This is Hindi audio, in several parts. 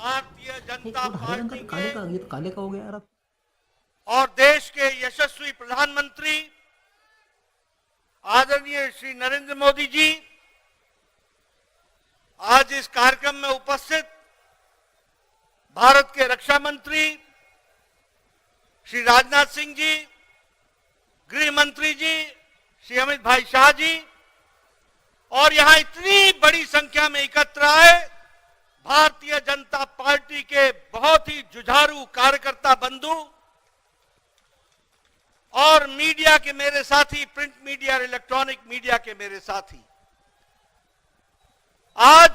भारतीय नहीं, जनता और हरे रंग का पार्टी तो के काले का, ये तो काले का हो गया यार अब। और देश के यशस्वी प्रधानमंत्री आदरणीय श्री नरेंद्र मोदी जी आज इस कार्यक्रम में उपस्थित भारत के रक्षा मंत्री श्री राजनाथ सिंह जी, गृह मंत्री जी श्री अमित भाई शाह जी और यहां इतनी बड़ी संख्या में एकत्र आए भारतीय जनता पार्टी के बहुत ही जुझारू कार्यकर्ता बंधु और मीडिया के मेरे साथी, प्रिंट मीडिया और इलेक्ट्रॉनिक मीडिया के मेरे साथी, आज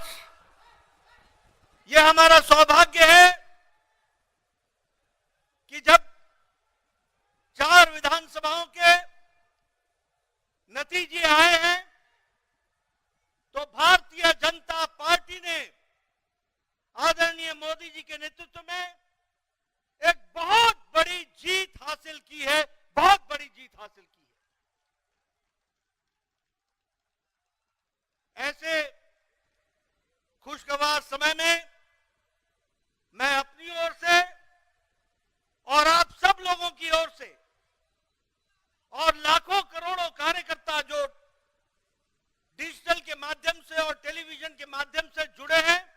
यह हमारा सौभाग्य है कि जब 4 विधानसभाओं के नतीजे आए हैं तो भारतीय जनता पार्टी ने आदरणीय मोदी जी के नेतृत्व में एक बहुत बड़ी जीत हासिल की है, बहुत बड़ी जीत हासिल की है। ऐसे खुशगवार समय में मैं अपनी ओर से और आप सब लोगों की ओर से और लाखों करोड़ों कार्यकर्ता जो डिजिटल के माध्यम से और टेलीविजन के माध्यम से जुड़े हैं,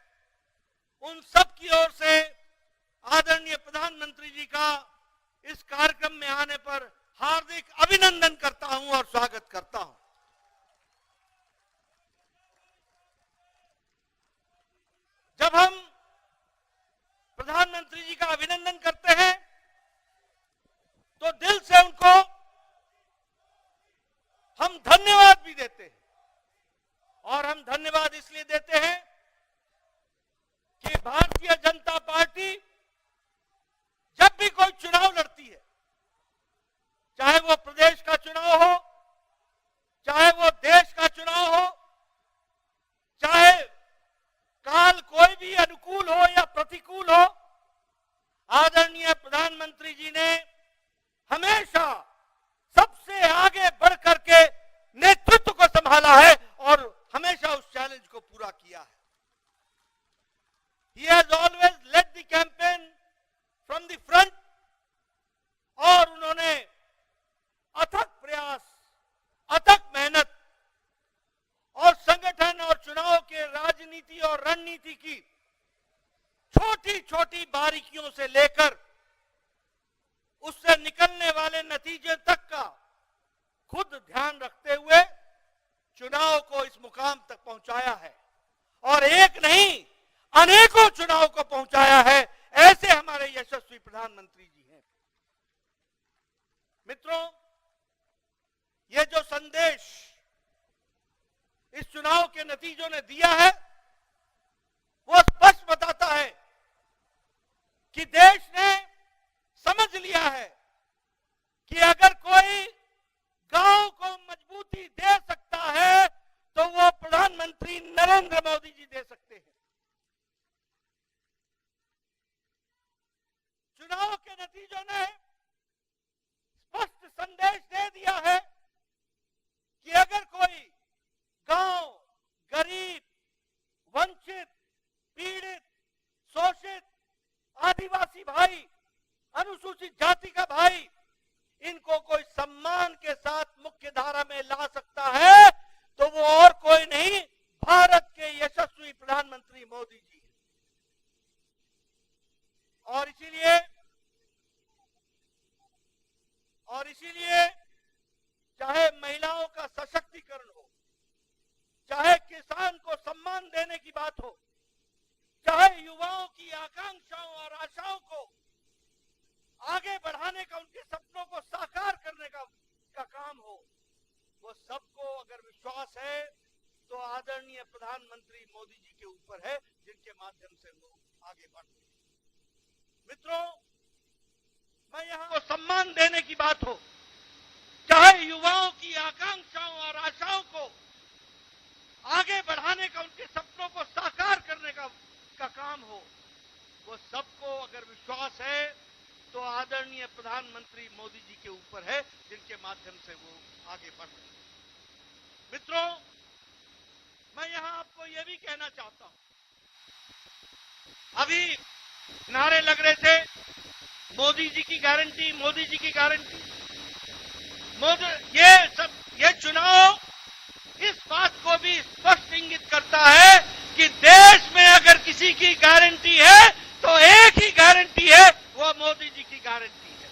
उन सब की ओर से आदरणीय प्रधानमंत्री जी का इस कार्यक्रम में आने पर हार्दिक अभिनंदन करता हूं और स्वागत करता हूं। जब हम प्रधानमंत्री जी का अभिनंदन करते हैं तो दिल से उनको हम धन्यवाद भी देते हैं और हम धन्यवाद इसलिए देते हैं कि भारतीय जनता पार्टी जब भी कोई चुनाव लड़ती है, चाहे वो प्रदेश का चुनाव हो, चाहे वो देश का चुनाव हो, चाहे काल कोई भी अनुकूल हो या प्रतिकूल हो, आदरणीय प्रधानमंत्री जी ने हमेशा सबसे आगे बढ़ करके नेतृत्व को संभाला है और हमेशा उस चैलेंज को पूरा किया है। He has always led the campaign from the front और उन्होंने अथक प्रयास, अथक मेहनत और संगठन और चुनाव के राजनीति और रणनीति की छोटी छोटी बारीकियों से लेकर उससे निकलने वाले नतीजे तक का खुद ध्यान रखते हुए चुनाव को इस मुकाम तक पहुंचाया है और एक नहीं अनेकों चुनाव को पहुंचाया है। ऐसे हमारे यशस्वी प्रधानमंत्री जी हैं। मित्रों, ये जो संदेश इस चुनाव के नतीजों ने दिया है वो स्पष्ट बताता है कि देश ने समझ लिया है कि अगर कोई गांव को मजबूती दे सकता है तो वो प्रधानमंत्री नरेंद्र मोदी जी दे सकते हैं। चुनाव के नतीजों ने स्पष्ट संदेश दे दिया है कि अगर कोई गांव, गरीब, वंचित, पीड़ित, शोषित, आदिवासी भाई, अनुसूचित जाति का भाई, इनको कोई सम्मान के साथ मुख्य धारा में ला सकता है तो वो और कोई नहीं, भारत के यशस्वी प्रधानमंत्री मोदी जी हैं। और इसीलिए चाहे महिलाओं का सशक्तिकरण हो, चाहे किसान को सम्मान देने की बात हो, चाहे युवाओं की आकांक्षाओं और आशाओं को आगे बढ़ाने का, उनके सपनों को साकार करने का काम हो, वो सबको अगर विश्वास है तो आदरणीय प्रधानमंत्री मोदी जी के ऊपर है, जिनके माध्यम से वो आगे बढ़ रहे हैं। मित्रों, मैं यहां को सम्मान देने की बात हो, चाहे युवाओं की आकांक्षाओं और आशाओं को आगे बढ़ाने का, उनके सपनों को साकार करने का काम हो, वो सबको अगर विश्वास है तो आदरणीय प्रधानमंत्री मोदी जी के ऊपर है, जिनके माध्यम से वो आगे बढ़ रहे हैं। मित्रों, मैं यहां आपको यह भी कहना चाहता हूं, अभी नारे लग रहे थे, मोदी जी की गारंटी, मोदी जी की गारंटी। ये चुनाव इस बात को भी स्पष्ट इंगित करता है कि देश में अगर किसी की गारंटी है तो एक ही गारंटी है, वो मोदी जी की गारंटी है।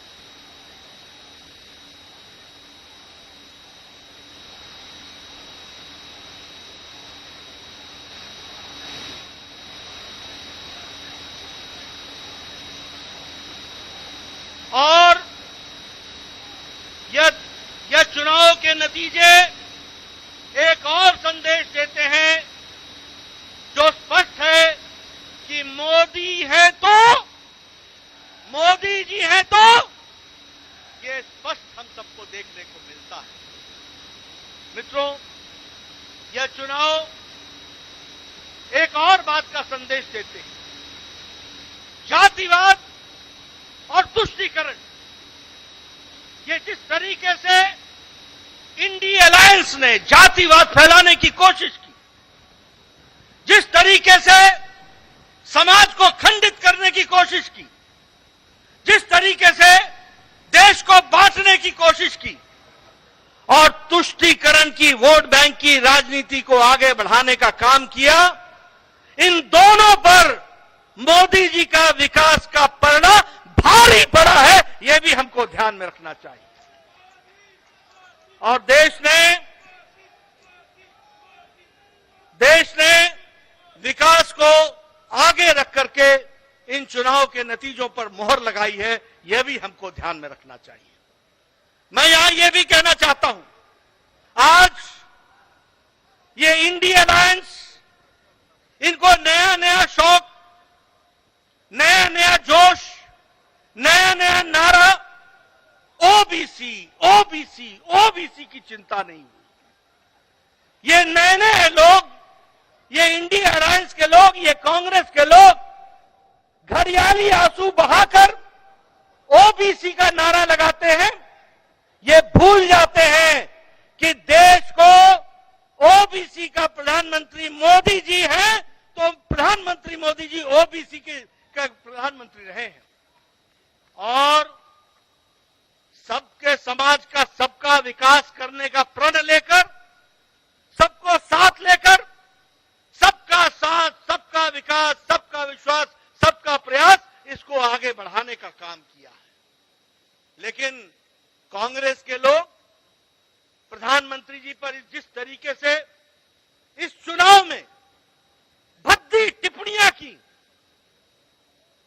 और यह चुनाव के नतीजे एक और संदेश देते हैं जो स्पष्ट है कि मोदी है तो, मोदी जी है तो, ये स्पष्ट हम सबको देखने को मिलता है। मित्रों, यह चुनाव एक और बात का संदेश देते हैं। जातिवाद और तुष्टीकरण, ये जिस तरीके से इंडिया अलायंस ने जातिवाद फैलाने की कोशिश की, जिस तरीके से समाज को खंडित करने की कोशिश की, जिस तरीके से देश को बांटने की कोशिश की और तुष्टीकरण की, वोट बैंक की राजनीति को आगे बढ़ाने का काम किया, इन दोनों पर मोदी जी का विकास का परिणाम भारी पड़ा है, यह भी हमको ध्यान में रखना चाहिए। और देश ने विकास को आगे रख करके इन चुनाव के नतीजों पर मोहर लगाई है, यह भी हमको ध्यान में रखना चाहिए। मैं यहां यह भी कहना चाहता हूं, आज ये इंडिया अलायंस, इनको नया नया शौक, नया नया जोश, नया नया नारा, ओबीसी ओबीसी ओबीसी की चिंता नहीं हुई। ये नए नए लोग, ये इंडिया अलायंस के लोग, ये कांग्रेस के लोग घड़ियाली आंसू बहाकर ओबीसी का नारा लगाते हैं। ये भूल जाते हैं कि देश को ओबीसी का प्रधानमंत्री मोदी जी हैं, तो प्रधानमंत्री मोदी जी ओबीसी के प्रधानमंत्री रहे हैं। और सबके समाज का, सबका विकास करने का प्रण लेकर, सबको साथ लेकर, सबका साथ, सबका विकास, सबका विश्वास, सबका प्रयास, इसको आगे बढ़ाने का काम किया है। लेकिन कांग्रेस के लोग प्रधानमंत्री जी पर जिस तरीके से इस चुनाव में भद्दी टिप्पणियां की,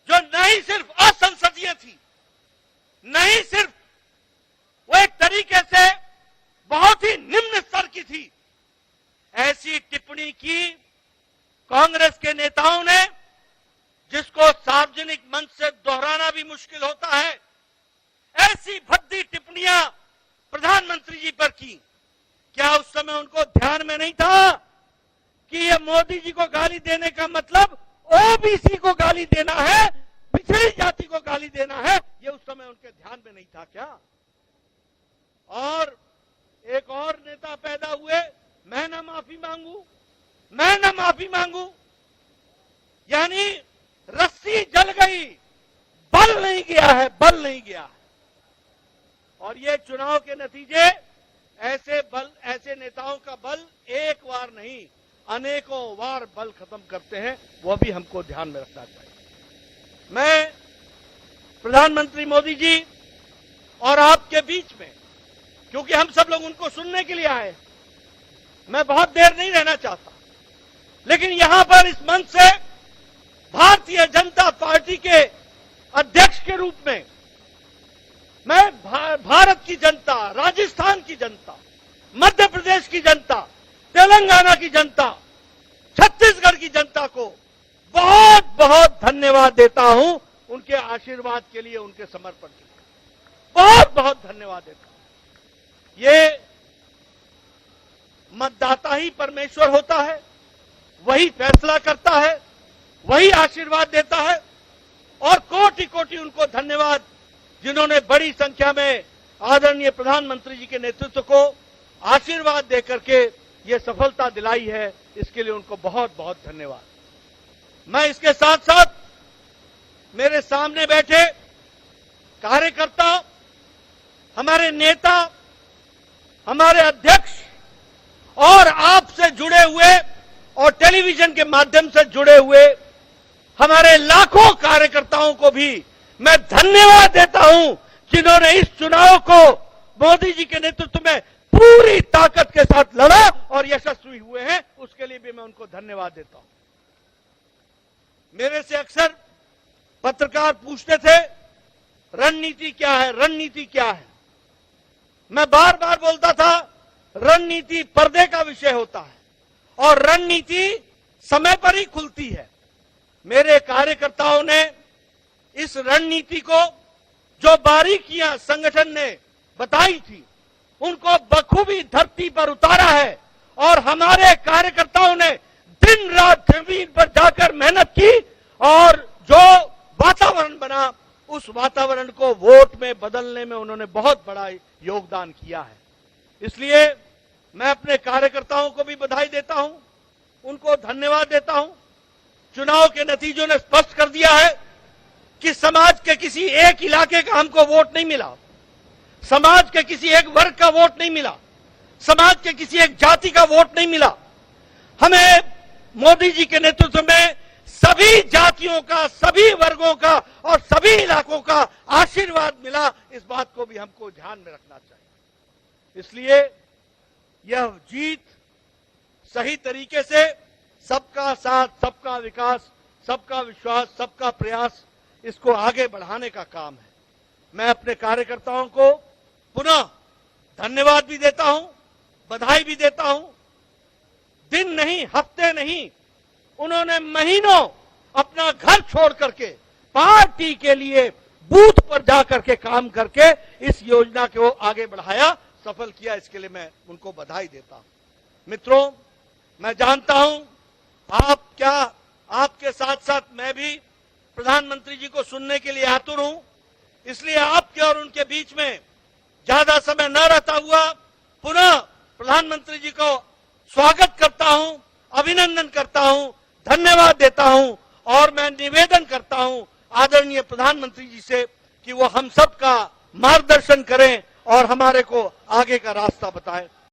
जो नहीं सिर्फ असंसदीय थी, नहीं सिर्फ वो एक तरीके से बहुत ही निम्न स्तर की थी, ऐसी टिप्पणी की कांग्रेस के नेताओं ने, जिसको सार्वजनिक मंच से दोहराना भी मुश्किल होता है। ऐसी भद्दी टिप्पणियां प्रधानमंत्री जी पर की। क्या उस समय उनको ध्यान में नहीं था कि ये मोदी जी को गाली देने का मतलब ओबीसी को गाली देना है, पिछड़ी जाति को गाली देना है? ये उस समय उनके ध्यान में नहीं था क्या? और एक और नेता पैदा हुए, मैं ना माफी मांगू, मैं ना माफी मांगू, यानी रस्सी जल गई, बल नहीं गया है, बल नहीं गया है। और ये चुनाव के नतीजे ऐसे नेताओं का बल एक बार नहीं, अनेकों बार बल खत्म करते हैं, वो भी हमको ध्यान में रखना चाहिए। मैं प्रधानमंत्री मोदी जी और आपके बीच में, क्योंकि हम सब लोग उनको सुनने के लिए आए, मैं बहुत देर नहीं रहना चाहता, लेकिन यहां पर इस मंच से भारतीय जनता पार्टी के अध्यक्ष के रूप में मैं भारत की जनता, राजस्थान की जनता, मध्य प्रदेश की जनता, तेलंगाना की जनता, छत्तीसगढ़ की जनता को बहुत बहुत धन्यवाद देता हूं, उनके आशीर्वाद के लिए, उनके समर्पण के लिए बहुत बहुत धन्यवाद देता हूं। ये मतदाता ही परमेश्वर होता है, वही फैसला करता है, वही आशीर्वाद देता है, और कोटि कोटि उनको धन्यवाद जिन्होंने बड़ी संख्या में आदरणीय प्रधानमंत्री जी के नेतृत्व को आशीर्वाद देकर के ये सफलता दिलाई है, इसके लिए उनको बहुत बहुत धन्यवाद। मैं इसके साथ साथ मेरे सामने बैठे कार्यकर्ता, हमारे नेता, हमारे अध्यक्ष और आपसे जुड़े हुए और टेलीविजन के माध्यम से जुड़े हुए हमारे लाखों कार्यकर्ताओं को भी मैं धन्यवाद देता हूं, जिन्होंने इस चुनाव को मोदी जी के नेतृत्व में पूरी ताकत के साथ लड़ा और यशस्वी हुए हैं। उसके लिए भी मैं उनको धन्यवाद देता हूं। मेरे से अक्सर पत्रकार पूछते थे, रणनीति क्या है, रणनीति क्या है। मैं बार बार बोलता था, रणनीति पर्दे का विषय होता है और रणनीति समय पर ही खुलती है। मेरे कार्यकर्ताओं ने इस रणनीति को, जो बारीकियां संगठन ने बताई थी, उनको बखूबी धरती पर उतारा है और हमारे कार्यकर्ताओं ने दिन रात जमीन पर जाकर मेहनत की और जो वातावरण बना, उस वातावरण को वोट में बदलने में उन्होंने बहुत बड़ा योगदान किया है। इसलिए मैं अपने कार्यकर्ताओं को भी बधाई देता हूं, उनको धन्यवाद देता हूं। चुनाव के नतीजों ने स्पष्ट कर दिया है कि समाज के किसी एक इलाके का हमको वोट नहीं मिला, समाज के किसी एक वर्ग का वोट नहीं मिला, समाज के किसी एक जाति का वोट नहीं मिला। हमें मोदी जी के नेतृत्व में सभी जातियों का, सभी वर्गों का और सभी इलाकों का आशीर्वाद मिला। इस बात को भी हमको ध्यान में रखना चाहिए। इसलिए यह जीत सही तरीके से सबका साथ, सबका विकास, सबका विश्वास, सबका प्रयास, इसको आगे बढ़ाने का काम है। मैं अपने कार्यकर्ताओं को पुनः धन्यवाद भी देता हूं, बधाई भी देता हूं। दिन नहीं, हफ्ते नहीं, उन्होंने महीनों अपना घर छोड़ करके पार्टी के लिए बूथ पर जाकर के काम करके इस योजना को आगे बढ़ाया, सफल किया। इसके लिए मैं उनको बधाई देता हूं। मित्रों, मैं जानता हूं आप क्या, आपके साथ साथ मैं भी प्रधानमंत्री जी को सुनने के लिए आतुर हूं। इसलिए आपके और उनके बीच में ज्यादा समय न रहता हुआ पुनः प्रधानमंत्री जी को स्वागत करता हूं, अभिनंदन करता हूं, धन्यवाद देता हूं और मैं निवेदन करता हूं आदरणीय प्रधानमंत्री जी से कि वो हम सब का मार्गदर्शन करें और हमारे को आगे का रास्ता बताएं।